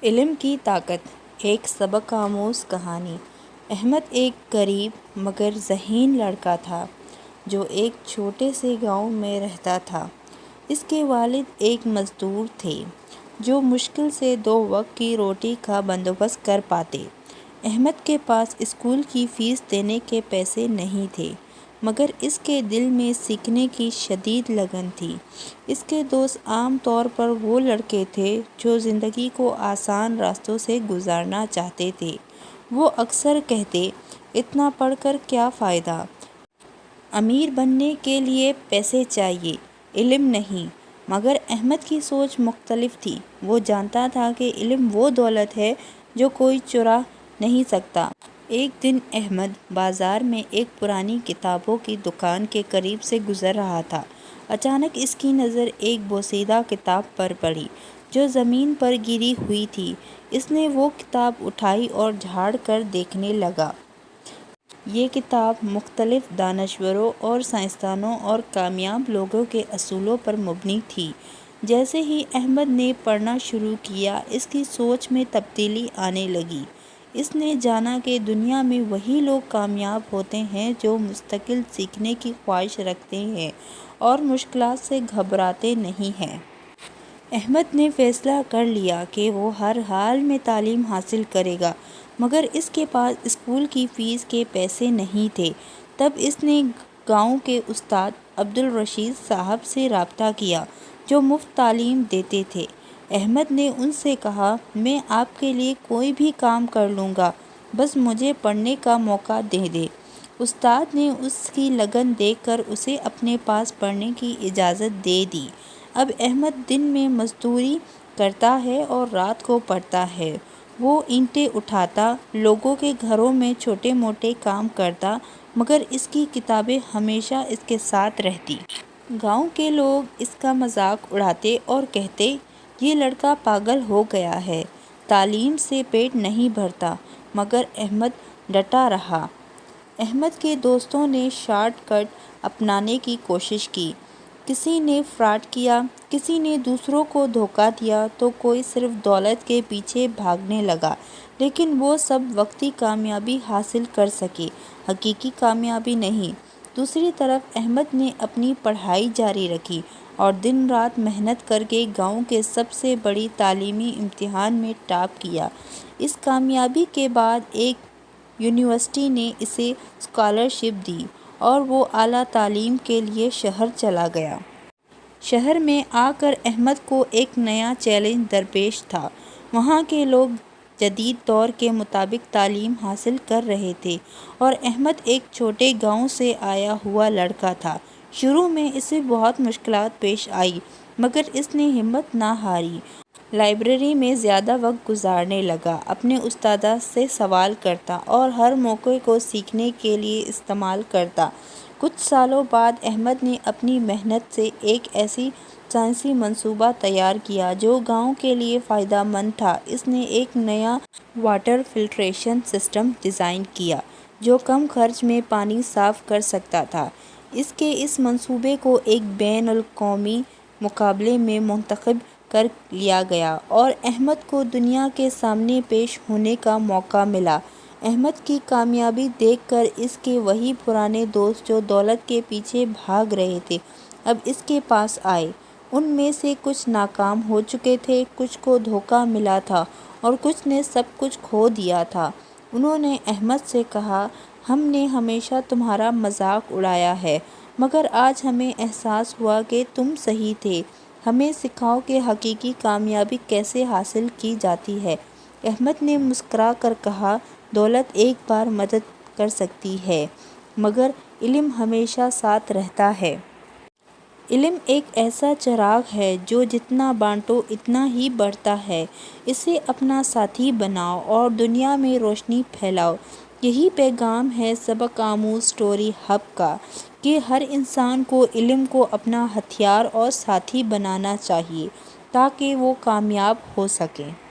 علم کی طاقت، ایک سبق آموز کہانی۔ احمد ایک غریب مگر ذہین لڑکا تھا جو ایک چھوٹے سے گاؤں میں رہتا تھا۔ اس کے والد ایک مزدور تھے جو مشکل سے 2 وقت کی روٹی کا بندوبست کر پاتے۔ احمد کے پاس اسکول کی فیس دینے کے پیسے نہیں تھے، مگر اس کے دل میں سیکھنے کی شدید لگن تھی۔ اس کے دوست عام طور پر وہ لڑکے تھے جو زندگی کو آسان راستوں سے گزارنا چاہتے تھے۔ وہ اکثر کہتے، اتنا پڑھ کر کیا فائدہ؟ امیر بننے کے لیے پیسے چاہیے، علم نہیں۔ مگر احمد کی سوچ مختلف تھی۔ وہ جانتا تھا کہ علم وہ دولت ہے جو کوئی چرا نہیں سکتا۔ ایک دن احمد بازار میں ایک پرانی کتابوں کی دکان کے قریب سے گزر رہا تھا۔ اچانک اس کی نظر ایک بوسیدہ کتاب پر پڑی جو زمین پر گری ہوئی تھی۔ اس نے وہ کتاب اٹھائی اور جھاڑ کر دیکھنے لگا۔ یہ کتاب مختلف دانشوروں اور سائنسدانوں اور کامیاب لوگوں کے اصولوں پر مبنی تھی۔ جیسے ہی احمد نے پڑھنا شروع کیا، اس کی سوچ میں تبدیلی آنے لگی۔ اس نے جانا کہ دنیا میں وہی لوگ کامیاب ہوتے ہیں جو مستقل سیکھنے کی خواہش رکھتے ہیں اور مشکلات سے گھبراتے نہیں ہیں۔ احمد نے فیصلہ کر لیا کہ وہ ہر حال میں تعلیم حاصل کرے گا، مگر اس کے پاس اسکول کی فیس کے پیسے نہیں تھے۔ تب اس نے گاؤں کے استاد عبدالرشید صاحب سے رابطہ کیا جو مفت تعلیم دیتے تھے۔ احمد نے ان سے کہا، میں آپ کے لیے کوئی بھی کام کر لوں گا، بس مجھے پڑھنے کا موقع دے دیں۔ استاد نے اس کی لگن دیکھ کر اسے اپنے پاس پڑھنے کی اجازت دے دی۔ اب احمد دن میں مزدوری کرتا ہے اور رات کو پڑھتا ہے۔ وہ اینٹیں اٹھاتا، لوگوں کے گھروں میں چھوٹے موٹے کام کرتا، مگر اس کی کتابیں ہمیشہ اس کے ساتھ رہتی۔ گاؤں کے لوگ اس کا مذاق اڑاتے اور کہتے، یہ لڑکا پاگل ہو گیا ہے، تعلیم سے پیٹ نہیں بھرتا۔ مگر احمد ڈٹا رہا۔ احمد کے دوستوں نے شارٹ کٹ اپنانے کی کوشش کی۔ کسی نے فراڈ کیا، کسی نے دوسروں کو دھوکہ دیا تو کوئی صرف دولت کے پیچھے بھاگنے لگا، لیکن وہ سب وقتی کامیابی حاصل کر سکے، حقیقی کامیابی نہیں۔ دوسری طرف احمد نے اپنی پڑھائی جاری رکھی اور دن رات محنت کر کے گاؤں کے سب سے بڑی تعلیمی امتحان میں ٹاپ کیا۔ اس کامیابی کے بعد ایک یونیورسٹی نے اسے اسکالرشپ دی اور وہ اعلیٰ تعلیم کے لیے شہر چلا گیا۔ شہر میں آ کر احمد کو ایک نیا چیلنج درپیش تھا۔ وہاں کے لوگ جدید دور کے مطابق تعلیم حاصل کر رہے تھے اور احمد ایک چھوٹے گاؤں سے آیا ہوا لڑکا تھا۔ شروع میں اسے بہت مشکلات پیش آئیں، مگر اس نے ہمت نہ ہاری۔ لائبریری میں زیادہ وقت گزارنے لگا، اپنے استاد سے سوال کرتا اور ہر موقع کو سیکھنے کے لیے استعمال کرتا۔ کچھ سالوں بعد احمد نے اپنی محنت سے ایک ایسی سائنسی منصوبہ تیار کیا جو گاؤں کے لیے فائدہ مند تھا۔ اس نے ایک نیا واٹر فلٹریشن سسٹم ڈیزائن کیا جو کم خرچ میں پانی صاف کر سکتا تھا۔ اس منصوبے کو ایک بین الاقوامی مقابلے میں منتخب کر لیا گیا اور احمد کو دنیا کے سامنے پیش ہونے کا موقع ملا۔ احمد کی کامیابی دیکھ کر اس کے وہی پرانے دوست جو دولت کے پیچھے بھاگ رہے تھے، اب اس کے پاس آئے۔ ان میں سے کچھ ناکام ہو چکے تھے، کچھ کو دھوکہ ملا تھا اور کچھ نے سب کچھ کھو دیا تھا۔ انہوں نے احمد سے کہا، ہم نے ہمیشہ تمہارا مذاق اڑایا ہے، مگر آج ہمیں احساس ہوا کہ تم صحیح تھے۔ ہمیں سکھاؤ کہ حقیقی کامیابی کیسے حاصل کی جاتی ہے۔ احمد نے مسکرا کر کہا، دولت ایک بار مدد کر سکتی ہے، مگر علم ہمیشہ ساتھ رہتا ہے۔ علم ایک ایسا چراغ ہے جو جتنا بانٹو اتنا ہی بڑھتا ہے۔ اسے اپنا ساتھی بناؤ اور دنیا میں روشنی پھیلاؤ۔ یہی پیغام ہے سبق آموز اسٹوری ہب کا، کہ ہر انسان کو علم کو اپنا ہتھیار اور ساتھی بنانا چاہیے تاکہ وہ کامیاب ہو سکے۔